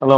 Hello.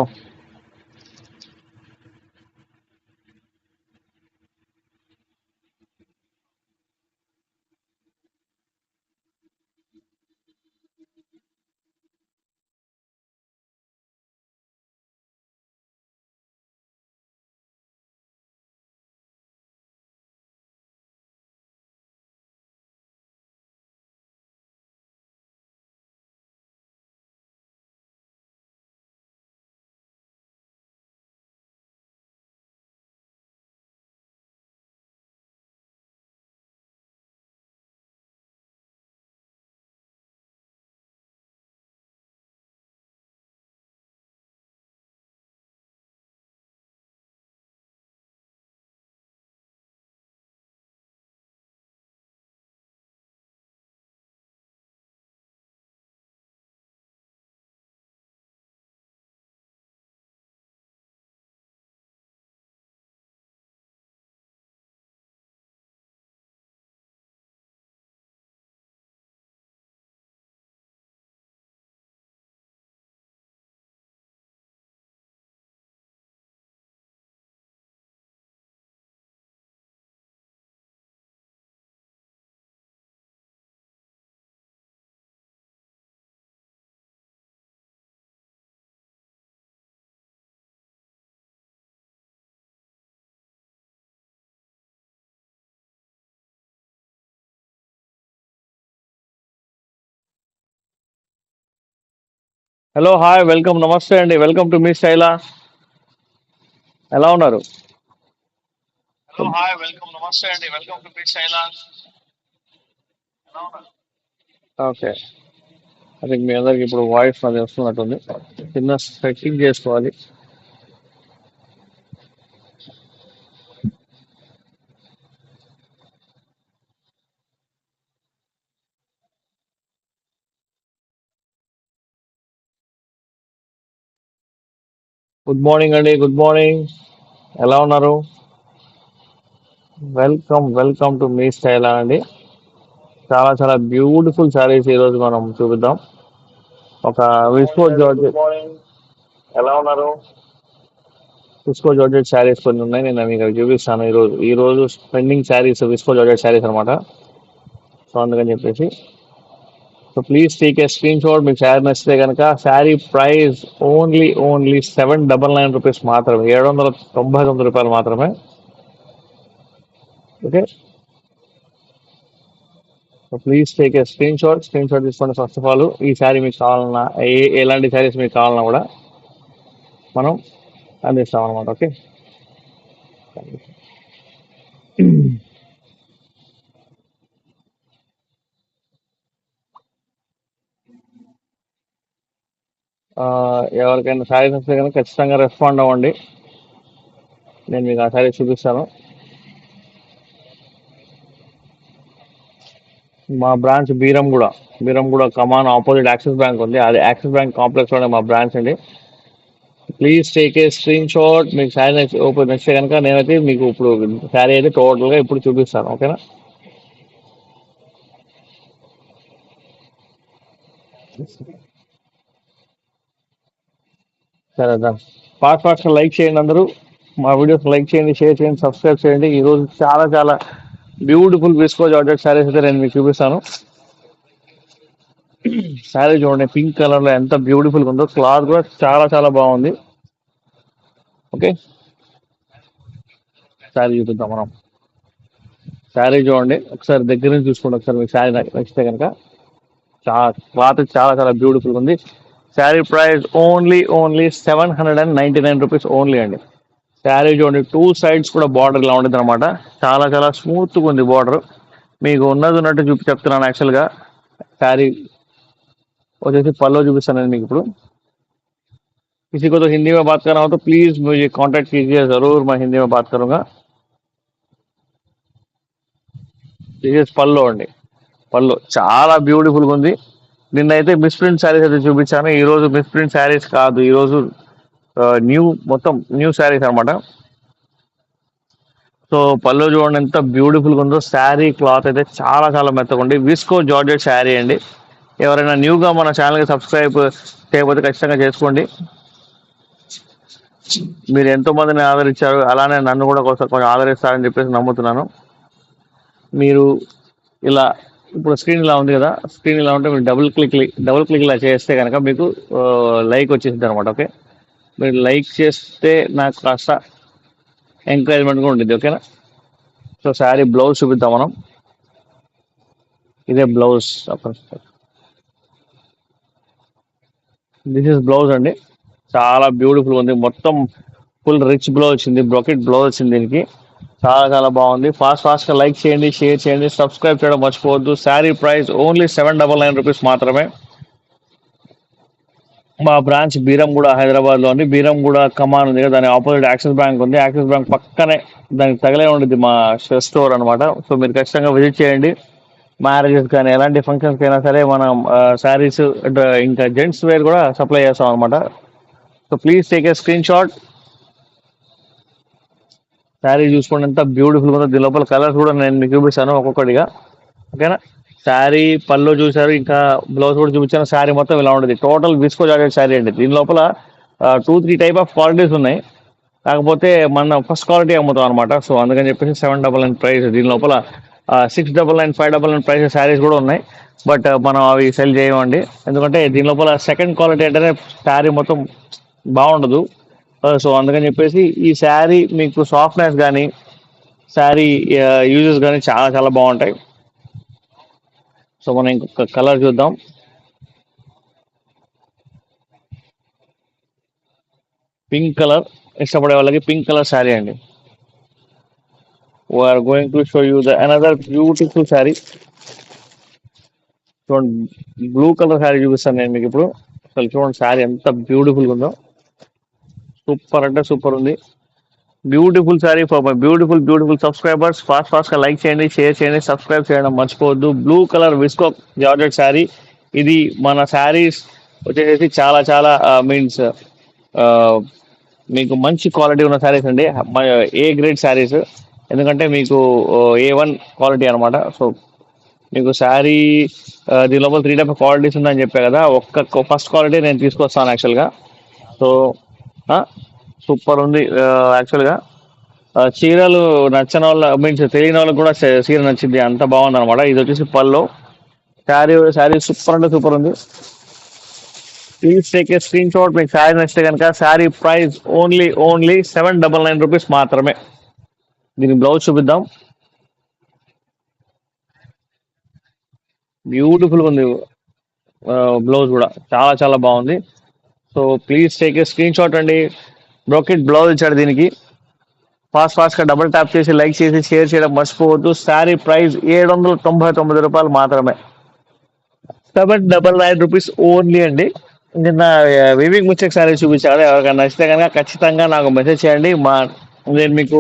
Hello, hi, welcome, నమస్తే అండి. Welcome to me శైల. ఎలా ఉన్నారు? హలో, హాయ్, వెల్కమ్, నమస్తే అండి. Welcome to me Shaila. Okay. అది మీ అందరికి ఇప్పుడు వాయిస్ అది వస్తున్నట్టుంది. చిన్న సెట్టింగ్ చేసుకోవాలి. గుడ్ మార్నింగ్ అండి. Good morning. ఎలా ఉన్నారు? Welcome welcome to me style అండి. చాలా చాలా బ్యూటిఫుల్ శారీస్ ఈ రోజు మనం చూపిద్దాం. ఒక విస్కో జార్జెట్. ఎలా ఉన్నారు? విస్కో జార్జెట్ శారీస్ కొన్ని ఉన్నాయి. నేను మీకు అవి చూపిస్తాను ఈ రోజు trending saris visco georgette saris అనమాట. సో అందుకని చెప్పేసి so please take a screen shot. మీకు శారీ నచ్చితే కనుక శారీ ప్రైస్ ఓన్లీ ₹799 మాత్రమే, ₹799 మాత్రమే. Okay. So please take a screenshot తీసుకోండి. ఫస్ట్ ఆఫ్ ఆల్ ఈ శారీ మీకు కావాలన్నా ఎలాంటి శారీస్ మీకు కావాలన్నా కూడా మనం అందిస్తాం అనమాట. ఓకే. ఆ, ఎవరికైనా శారీస్ నచ్చితే కనుక ఖచ్చితంగా రెస్పాండ్ అవ్వండి. నేను మీకు ఆ శారీస్ చూపిస్తాను. మా బ్రాంచ్ బీరంగూడ కమాన్ ఆపోజిట్ యాక్సిస్ బ్యాంక్ ఉంది. అది యాక్సిస్ బ్యాంక్ కాంప్లెక్స్ లోనే మా బ్రాంచ్ అండి. Please take a screen shot. మీకు శారీ ఓపెన్ నచ్చితే కనుక నేనైతే మీకు ఇప్పుడు శారీ అయితే టోటల్ గా ఇప్పుడు చూపిస్తాను. ఓకేనా? సరే దా ఫాస్ట్ లైక్ చేయండి అందరూ. మా వీడియోస్ లైక్ చేయండి, షేర్ చేయండి, సబ్స్క్రైబ్ చేయండి. ఈ రోజు చాలా చాలా బ్యూటిఫుల్ విస్కో జార్జెట్ శారీస్ అయితే నేను మీకు చూపిస్తాను. శారీ చూడండి, పింక్ కలర్ లో ఎంత బ్యూటిఫుల్ గా ఉందో. క్లాత్ కూడా చాలా చాలా బాగుంది. ఓకే. శారీ చూపిద్దాం మనం. శారీ చూడండి ఒకసారి దగ్గర నుంచి చూసుకోండి. ఒకసారి మీకు శారీ నచ్చితే కనుక క్లాత్ చాలా చాలా బ్యూటిఫుల్ ఉంది. శారీ ప్రైస్ ఓన్లీ ₹799 ఓన్లీ అండి. శారీ చూడండి, టూ సైడ్స్ కూడా బార్డర్ ఇలా ఉండేది అనమాట. చాలా చాలా స్మూత్ గా ఉంది బార్డర్. మీకు ఉన్నట్టు చెప్తున్నాను. యాక్చువల్ గా శారీ వచ్చేసి పల్లో చూపిస్తాను నేను మీకు ఇప్పుడు. किसी को तो हिंदी में बात करना हो तो प्लीज मुझे कांटेक्ट कीजिए जरूर, मैं हिंदी में बात करूंगा. దిస్ ఇస్ పల్లో అండి. పళ్ళు చాలా బ్యూటిఫుల్ గా ఉంది. నిన్నైతే మిస్ ప్రింట్ శారీస్ అయితే చూపించాను. ఈ రోజు మిస్ ప్రింట్ శారీస్ కాదు, ఈ రోజు న్యూ మొత్తం న్యూ శారీస్ అనమాట. సో పళ్ళు చూడండి ఎంత బ్యూటిఫుల్ గా ఉందో. శారీ క్లాత్ అయితే చాలా చాలా మెత్తగా ఉంది. విస్కో జార్జెట్ శారీ అండి. ఎవరైనా న్యూగా మన ఛానల్ కి సబ్స్క్రైబ్ చేయకపోతే ఖచ్చితంగా చేసుకోండి. మీరు ఎంతో మందిని ఆదరించారు, అలానే నన్ను కూడా కొంచెం ఆదరిస్తారని చెప్పేసి నమ్ముతున్నాను. మీరు ఇలా ఇప్పుడు స్క్రీన్ ఇలా ఉంది కదా, స్క్రీన్ ఇలా ఉంటే మీరు డబుల్ క్లిక్ ఇలా చేస్తే కనుక మీకు లైక్ వచ్చేసింది అనమాట. ఓకే, మీరు లైక్ చేస్తే నాకు కాస్త ఎంకరేజ్మెంట్గా ఉంటుంది. ఓకేనా? సో శారీ బ్లౌజ్ చూపిద్దాం మనం. ఇదే బ్లౌజ్. దిస్ ఇస్ బ్లౌజ్ అండి. చాలా బ్యూటిఫుల్ ఉంది. మొత్తం ఫుల్ రిచ్ బ్లౌజ్ వచ్చింది, బ్రొకెట్ బ్లౌజ్ వచ్చింది దీనికి. చాలా చాలా బాగుంది. ఫాస్ట్ గా లైక్ చేయండి, షేర్ చేయండి, సబ్స్క్రైబ్ చేయడం మర్చిపోవద్దు. శారీ ప్రైస్ ఓన్లీ 799 రూపీస్ మాత్రమే. మా బ్రాంచ్ బీరంగూడ హైదరాబాద్ లో ఉంది. బీరంగూడ కమాన్ ఉంది కదా, దాని ఆపోజిట్ యాక్సిస్ బ్యాంక్ ఉంది. యాక్సిస్ బ్యాంక్ పక్కనే దానికి తగలే ఉంటుంది మా స్టోర్ అనమాట. సో మీరు ఖచ్చితంగా విజిట్ చేయండి. మ్యారేజెస్ కానీ ఎలాంటి ఫంక్షన్స్ అయినా సరే మనం శారీస్ ఇంకా జెంట్స్ వేర్ కూడా సప్లై చేస్తాం అనమాట. So please take a screen shot. Sari చూసుకోండి ఎంత బ్యూటిఫుల్ ఉందో. దీని లోపల కలర్స్ కూడా నేను మీకు చూపిస్తాను ఒక్కొక్కటిగా. ఓకేనా? శారీ పళ్ళు చూసారు, ఇంకా బ్లౌజ్ కూడా చూపించాను. శారీ మొత్తం ఇలా ఉంటుంది. టోటల్ విస్కో జాకెట్ శారీ అండి. దీని లోపల 2-3 టైప్ ఆఫ్ క్వాలిటీస్ ఉన్నాయి. కాకపోతే మన ఫస్ట్ క్వాలిటీ అమ్ముతాం అనమాట. సో అందుకని చెప్పేసి 799 ప్రైస్. దీని లోపల 699, 599 ప్రైస్ శారీస్ కూడా ఉన్నాయి. బట్ మనం అవి సెల్ చేయమండి. ఎందుకంటే దీని లోపల సెకండ్ క్వాలిటీ అంటేనే శారీ మొత్తం బాగుండదు. సో అందుకని చెప్పేసి ఈ శారీ మీకు సాఫ్ట్నెస్ కానీ శారీ యూజెస్ కానీ చాలా చాలా బాగుంటాయి. సో మనం ఇంకొక కలర్ చూద్దాం. పింక్ కలర్ ఇష్టపడే వాళ్ళకి పింక్ కలర్ శారీ అండి. We are going to show you the another beautiful sari. చూడండి, బ్లూ కలర్ శారీ చూపిస్తాను నేను మీకు ఇప్పుడు. అసలు చూడండి శారీ ఎంత బ్యూటిఫుల్ ఉందో. సూపర్ అంటే సూపర్ ఉంది. Beautiful sari for my beautiful subscribers. Fast గా లైక్ చేయండి, షేర్ చేయండి, సబ్స్క్రైబ్ చేయడం మర్చిపోవద్దు. Blue colour viscose georgette sari. ఇది మన శారీస్ వచ్చేసి చాలా చాలా మీన్స్ మీకు మంచి క్వాలిటీ ఉన్న శారీస్ అండి. A grade saris. ఎందుకంటే మీకు A1 క్వాలిటీ అనమాట. సో మీకు శారీ దీని లోపల 3 టైప్ ఆఫ్ క్వాలిటీస్ ఉందని చెప్పా కదా. ఫస్ట్ క్వాలిటీ నేను తీసుకొస్తాను యాక్చువల్గా. సో సూపర్ ఉంది యాక్చువల్గా. చీరలు నచ్చని వాళ్ళ మీన్స్ తెలియని వాళ్ళకి కూడా చీర నచ్చింది, అంత బాగుంది అనమాట. ఇది వచ్చేసి పళ్ళు. శారీ సూపర్ అంటే సూపర్ ఉంది. Please take a screen shot. మీకు శారీ నచ్చితే కనుక. శారీ ప్రైస్ ఓన్లీ 799 రూపీస్ మాత్రమే. దీని బ్లౌజ్ చూపిద్దాం. బ్యూటిఫుల్ ఉంది బ్లౌజ్ కూడా చాలా చాలా బాగుంది. So please take a screen shot అండి. బ్రోకెట్ బ్లౌజ్ ఇచ్చాడు దీనికి. ఫాస్ట్ గా డబుల్ ట్యాప్ చేసి లైక్ చేసి షేర్ చేయడం మర్చిపోవద్దు. శారీ ప్రైస్ 799 రూపాయలు మాత్రమే. 799 రూపీస్ ఓన్లీ అండి. నిన్న వివింగ్ మిస్టేక్ శారీ చూపించాను. ఎవరికైనా నచ్చితే కనుక ఖచ్చితంగా నాకు మెసేజ్ చేయండి. నేను మీకు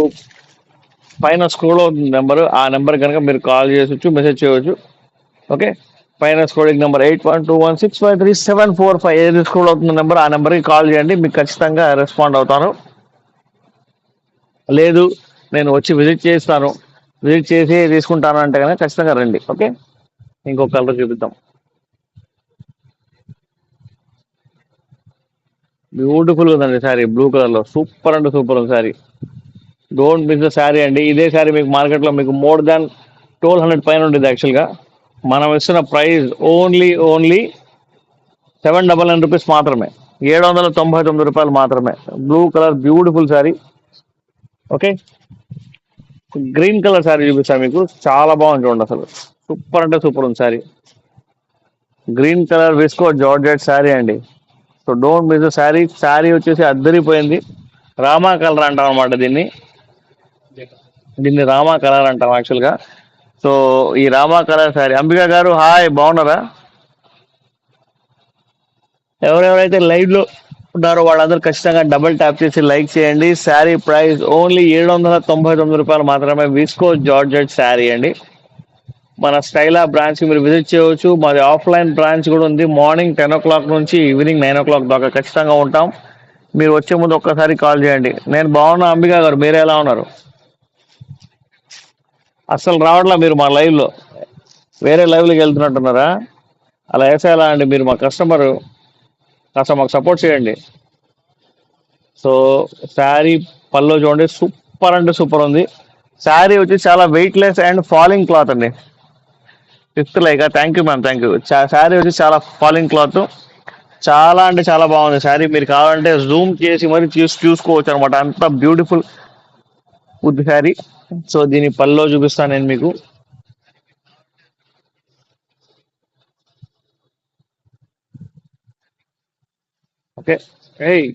పైన స్క్రోల్ అవుతుంది నెంబర్. ఆ నెంబర్ కనుక మీరు కాల్ చేయవచ్చు, మెసేజ్ చేయవచ్చు. ఓకే, పైన స్క్రోలింగ్ నెంబర్ 8121653745. ఏది స్క్రోల్ అవుతున్న నెంబర్, ఆ నెంబర్కి కాల్ చేయండి. మీకు ఖచ్చితంగా రెస్పాండ్ అవుతాను. లేదు నేను వచ్చి విజిట్ చేసి తీసుకుంటాను అంటే కనుక ఖచ్చితంగా రండి. ఓకే, ఇంకొక కలర్ చూపిద్దాం. బ్యూటిఫుల్ ఉందండి శారీ. బ్లూ కలర్ లో సూపర్ అంటే సూపర్ ఉంది sari. Don't miss the sari అండి. ఇదే శారీ మీకు మార్కెట్ లో మీకు మోర్ దాన్ 1200 పైన ఉంటుంది యాక్చువల్గా. మనం ఇస్తున్న ప్రైస్ ఓన్లీ 799 రూపీస్ మాత్రమే. 799 రూపాయలు మాత్రమే. Blue colour beautiful sari. Okay, green colour sari చూపిస్తాను మీకు. చాలా బాగుంది చూడండి, అసలు సూపర్ అంటే సూపర్ ఉంది sari. Green colour viscose georgette sari అండి. So don't miss the sari. Sari వచ్చేసి అద్దరిపోయింది. రామా కలర్ అంటాం అనమాట దీన్ని రామా కలర్ అంటాం యాక్చువల్గా. సో ఈ రామా కలర్ శారీ. అంబిక గారు హాయ్, బాగున్నారా? ఎవరెవరైతే లైవ్ లో ఉన్నారో వాళ్ళందరూ ఖచ్చితంగా డబుల్ ట్యాప్ చేసి లైక్ చేయండి. శారీ ప్రైస్ ఓన్లీ 799 రూపాయలు మాత్రమే. విస్కో జార్జెట్ శారీ అండి. మన స్టైలా బ్రాంచ్ మీరు విజిట్ చేయవచ్చు. మాది ఆఫ్లైన్ బ్రాంచ్ కూడా ఉంది. మార్నింగ్ 10 o'clock నుంచి ఈవినింగ్ 9 o'clock దాకా ఖచ్చితంగా ఉంటాం. మీరు వచ్చే ముందు ఒక్కసారి కాల్ చేయండి. నేను బాగున్నా అంబిక గారు, మీరే ఎలా ఉన్నారు? అస్సలు రావట్లా మీరు మా లైవ్లో. వేరే లైవ్లోకి వెళ్తున్నట్టున్నారా? అలా వేసేలా అండి. మీరు మా కస్టమర్, కాస్త మాకు సపోర్ట్ చేయండి. సో శారీ పళ్ళు చూడండి, సూపర్ అంటే సూపర్ ఉంది. శారీ వచ్చి చాలా weight less and falling cloth అండి. Fifth like thank you ma'am, thank you. Sari వచ్చి చాలా ఫాలింగ్ క్లాత్, చాలా అంటే చాలా బాగుంది శారీ. మీరు కావాలంటే జూమ్ చేసి మరి చూసుకోవచ్చు అనమాట, అంత బ్యూటిఫుల్ వుడ్ శారీ. సో దీని పల్లో చూపిస్తాను నేను మీకు. ఓకే. ఏయ్,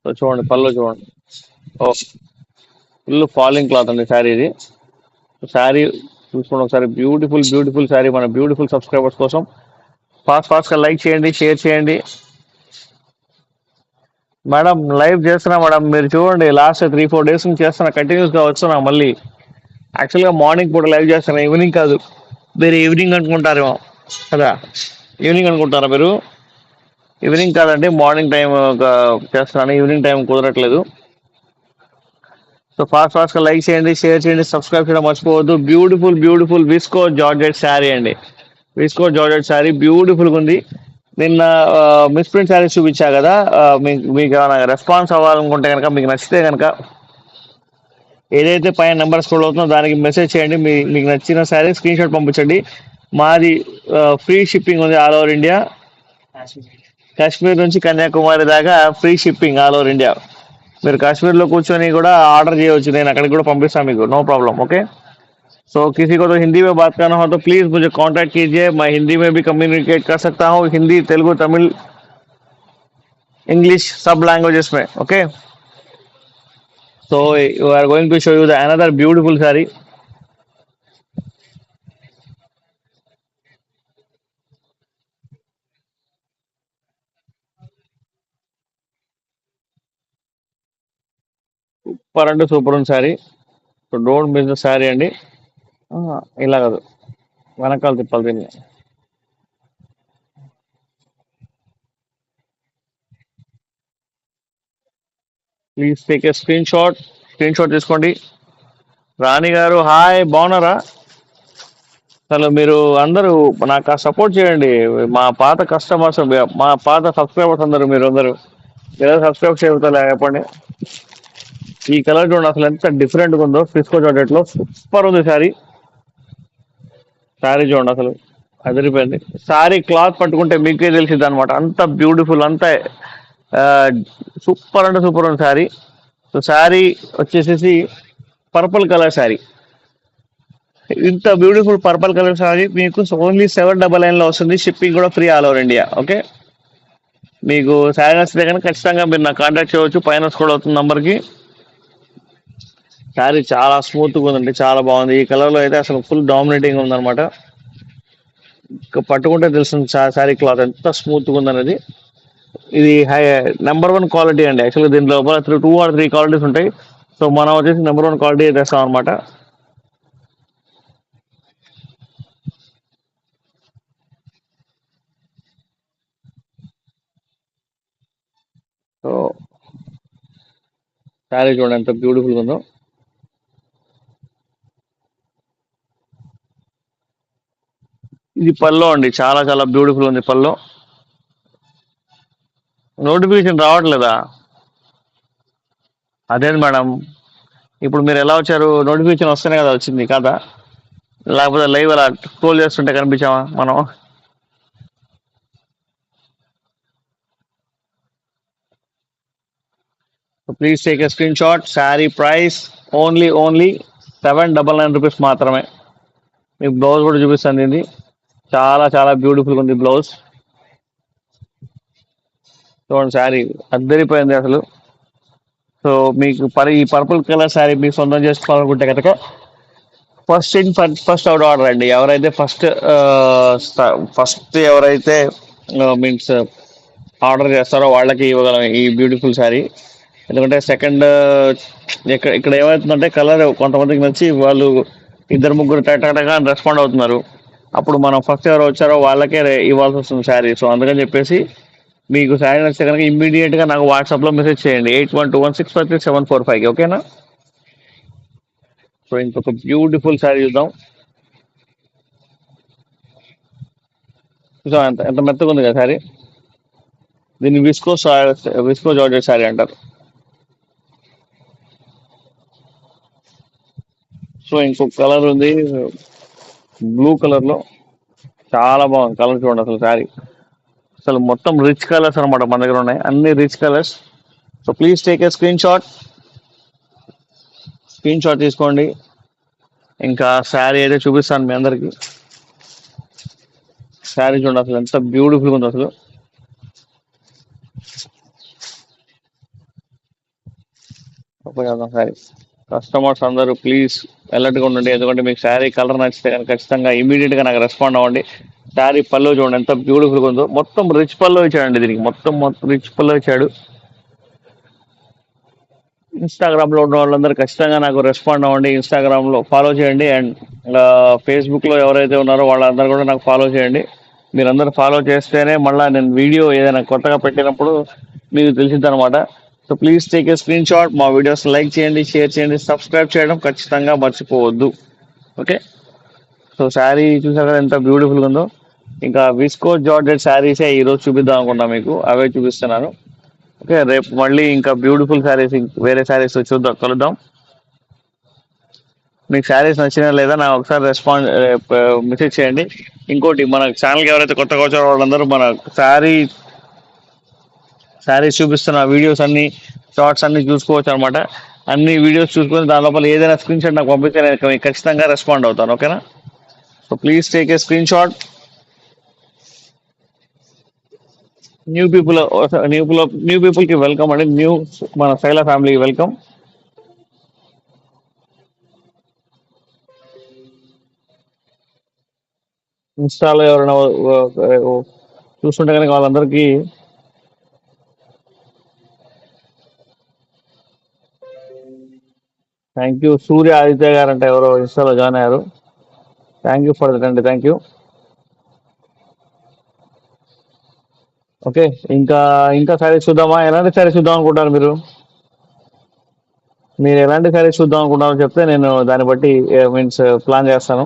సో చూడండి పల్లో చూడండి. ఓ, ఫుల్ ఫాలింగ్ క్లాత్ అండి శారీ ఇది. శారీ చూసుకోండి ఒకసారి, బ్యూటిఫుల్ బ్యూటిఫుల్ శారీ మన బ్యూటిఫుల్ సబ్స్క్రైబర్స్ కోసం. ఫాస్ట్ ఫాస్ట్ గా లైక్ చేయండి, షేర్ చేయండి. మేడం లైవ్ చేస్తున్నా మేడం, మీరు చూడండి లాస్ట్ 3-4 డేస్ నుంచి చేస్తున్నా, కంటిన్యూస్ గా వస్తున్నా మళ్ళీ. యాక్చువల్ గా మార్నింగ్ పూట లైవ్ చేస్తున్నా, ఈవినింగ్ కాదు. మీరు ఈవినింగ్ అనుకుంటారేమో కదా, ఈవినింగ్ అనుకుంటారా మీరు? ఈవినింగ్ కాదండి, మార్నింగ్ టైం చేస్తున్నాను, ఈవినింగ్ టైం కుదరట్లేదు. సో ఫాస్ట్ ఫాస్ట్ గా లైక్ చేయండి, షేర్ చేయండి, సబ్స్క్రైబ్ చేయడం మర్చిపోవద్దు. Beautiful beautiful viscose georgette sari అండి. విస్కో జార్జెట్ శారీ బ్యూటిఫుల్ గా ఉంది. నిన్న మిస్ ప్రింట్ శారీస్ చూపించా కదా, మీకు ఏమైనా రెస్పాన్స్ అవ్వాలనుకుంటే కనుక, మీకు నచ్చితే కనుక ఏదైతే పైన నెంబర్ స్క్రోల్ అవుతుందో దానికి మెసేజ్ చేయండి. మీకు నచ్చిన శారీ స్క్రీన్ షాట్ పంపించండి. మాది ఫ్రీ షిప్పింగ్ ఉంది ఆల్ ఓవర్ ఇండియా. కాశ్మీర్ నుంచి కన్యాకుమారి దాకా free shipping all over India. మీరు కాశ్मीर లో కూర్చొని కూడా ఆర్డర్ చేయవచ్చు, నేను అక్కడికి కూడా పంపిస్తాను మీకు, నో प्रॉब्लम. ओके. सो किसी को तो हिंदी में बात करना हो तो प्लीज मुझे कांटेक्ट कीजिए, मैं हिंदी में भी कम्युनिकेट कर सकता हूँ, हिंदी तेलुगु तमिल इंग्लिश सब लैंग्वेजेस में. Okay. So we are going to show you the another beautiful sari. Super అంటే సూపర్ ఉంది sari. So don't miss the sari అండి. ఇలా కాదు, వెనకాల తిప్పాలి దీన్ని. Please take a screenshot తీసుకోండి. రాణి గారు హాయ్, బాగున్నారా? అసలు మీరు అందరూ నాకు సపోర్ట్ చేయండి, మా పాత కస్టమర్స్, మా పాత సబ్స్క్రైబర్స్ అందరూ, మీరు అందరూ ఎలా సబ్స్క్రైబ్ చేయగలుగుతారా చెప్పండి. ఈ కలర్ చూడండి అసలు ఎంత డిఫరెంట్ గా ఉందో, ఫిస్కో జాకెట్ లో సూపర్ ఉంది శారీ. శారీ చూడండి అసలు అదిరిపోయింది. శారీ క్లాత్ పట్టుకుంటే మీకే తెలిసింది అనమాట, అంత బ్యూటిఫుల్, అంత సూపర్ అంటే సూపర్ ఉంది శారీ. సో శారీ వచ్చేసేసి పర్పుల్ కలర్ శారీ. ఇంత బ్యూటిఫుల్ పర్పుల్ కలర్ శారీ మీకు ఓన్లీ 799 లో వస్తుంది, షిప్పింగ్ కూడా free all over India. Okay. మీకు శారీ నచ్చితే కనుక ఖచ్చితంగా మీరు నాకు కాంటాక్ట్ చేయవచ్చు, పైన స్క్రోల్ అవుతుంది నంబర్కి. శారీ చాలా స్మూత్ గా ఉందండి, చాలా బాగుంది. ఈ కలర్ లో అయితే అసలు ఫుల్ డామినేటింగ్ ఉందన్నమాట. ఇంకా పట్టుకుంటే తెలుస్తుంది శారీ క్లాత్ ఎంత స్మూత్ గా ఉందనేది. ఇది నెంబర్ 1 క్వాలిటీ అండి. యాక్చువల్గా దీని లోపల 2 or 3 క్వాలిటీస్ ఉంటాయి. సో మనం వచ్చేసి నెంబర్ 1 క్వాలిటీ తెస్తాం అనమాట. సో శారీ చూడండి ఎంత బ్యూటిఫుల్ గా ఉందో. ఇది పల్లో అండి, చాలా చాలా బ్యూటిఫుల్ ఉంది పల్లో. నోటిఫికేషన్ రావట్లేదా? అదే మేడం, ఇప్పుడు మీరు ఎలా వచ్చారు? నోటిఫికేషన్ వస్తేనే కదా వచ్చింది కదా, లేకపోతే లైవ్ అలా స్క్రోల్ చేస్తుంటే కనిపించామా మనం? Please take a screen shot. Sari price only 799 rupees మాత్రమే. మీకు బ్లౌజ్ కూడా చూపిస్తాను ఇది, చాలా చాలా బ్యూటిఫుల్ ఉంది బ్లౌజ్. చూడండి శారీ అద్దరిపోయింది అసలు. సో మీకు ఈ పర్పుల్ కలర్ శారీ మీకు సొంతం చేసుకోవాలనుకుంటే కనుక first in first out order అండి. ఎవరైతే ఫస్ట్ ఎవరైతే మీన్స్ ఆర్డర్ చేస్తారో వాళ్ళకి ఇవ్వగలం ఈ బ్యూటిఫుల్ శారీ. ఎందుకంటే సెకండ్ ఇక్కడ ఏమవుతుందంటే కలర్ కొంతమందికి నచ్చి వాళ్ళు ఇద్దరు ముగ్గురు టటగా రెస్పాండ్ అవుతున్నారు. అప్పుడు మనం ఫస్ట్ ఎవరు వచ్చారో వాళ్ళకే ఇవ్వాల్సి వస్తుంది శారీ. సో అందుకని చెప్పేసి మీకు శారీ నచ్చితే కనుక ఇమ్మీడియట్ గా నాకు వాట్సాప్ లో మెసేజ్ చేయండి 8121653745. ఓకేనా? సో ఇంకొక బ్యూటిఫుల్ శారీ చూద్దాం. చూసాం ఎంత ఎంత మెత్తగా ఉంది కదా శారీ. దీన్ని విస్కో జార్జెట్ శారీ అంటారు. సో ఇంకొక కలర్ ఉంది బ్లూ కలర్ లో, చాలా బాగుంది కలర్. చూడండి అసలు శారీ అసలు మొత్తం రిచ్ కలర్స్ అనమాట మన దగ్గర ఉన్నాయి, అన్ని rich colours. So please take a screenshot తీసుకోండి. ఇంకా శారీ అయితే చూపిస్తాను మీ అందరికి. శారీ చూడండి అసలు ఎంత బ్యూటిఫుల్ ఉంది అసలు. ఓకే కదా శారీ. కస్టమర్స్ అందరూ ప్లీజ్ అలర్ట్ గా ఉండండి, ఎందుకంటే మీకు శారీ కలర్ నచ్చితే కనుక ఖచ్చితంగా ఇమీడియట్ గా నాకు రెస్పాండ్ అవ్వండి. శారీ పళ్ళు చూడండి ఎంత బ్యూటిఫుల్ గా ఉందో, మొత్తం రిచ్ పళ్ళు ఇచ్చాడండి దీనికి, మొత్తం రిచ్ పళ్ళు ఇచ్చాడు. ఇన్స్టాగ్రామ్ లో ఉన్న వాళ్ళందరూ ఖచ్చితంగా నాకు రెస్పాండ్ అవ్వండి, ఇన్స్టాగ్రామ్ లో ఫాలో చేయండి. అండ్ ఫేస్బుక్ లో ఎవరైతే ఉన్నారో వాళ్ళందరూ కూడా నాకు ఫాలో చేయండి. మీరందరూ ఫాలో చేస్తేనే మళ్ళీ నేను వీడియో ఏదైనా కొత్తగా పెట్టినప్పుడు మీకు తెలిసింది అనమాట. So please take a screen shot, మా వీడియోస్ లైక్ చేయండి, షేర్ చేయండి, సబ్స్క్రైబ్ చేయడం ఖచ్చితంగా మర్చిపోవద్దు. ఓకే. సో శారీ చూసాక కదా ఎంత బ్యూటిఫుల్ ఉందో. ఇంకా విస్కో జార్జెట్ శారీసే ఈరోజు చూపిద్దాం అనుకున్నా మీకు, అవే చూపిస్తున్నాను. ఓకే, రేపు మళ్ళీ ఇంకా బ్యూటిఫుల్ శారీస్, వేరే శారీస్ కలుద్దాం. మీకు శారీస్ నచ్చినా లేదా నాకు ఒకసారి మెసేజ్ చేయండి. ఇంకోటి, మన ఛానల్కి ఎవరైతే కొత్తగా వచ్చారో వాళ్ళందరూ మన శారీస్ చూపిస్తున్న వీడియోస్ అన్ని, షార్ట్స్ అన్ని చూసుకోవచ్చు అనమాట. అన్ని వీడియోస్ చూసుకొని దాని లోపల ఏదైనా స్క్రీన్ షాట్ నాకు పంపిస్తే నేను మీకు ఖచ్చితంగా రెస్పాండ్ అవుతాను. ఓకేనా? So please take a screen shot. New people కి వెల్కమ్ అండి, మన శైల ఫ్యామిలీకి వెల్కమ్. ఇన్స్టాలో ఎవరైనా చూస్తుంటే కనుక వాళ్ళందరికీ థ్యాంక్ యూ. సూర్య ఆదిత్య గారు అంటే ఎవరో ఇన్స్టాలో జాయిన్ అయ్యారు. థ్యాంక్ యూ ఫర్ దట్ అండి, థ్యాంక్ యూ. ఓకే, ఇంకా శారీస్ చూద్దామా? ఎలాంటి శారీస్ చూద్దాం అనుకుంటారు మీరు ఎలాంటి శారీస్ చూద్దాం అనుకుంటారో చెప్తే నేను దాన్ని బట్టి మీన్స్ ప్లాన్ చేస్తాను.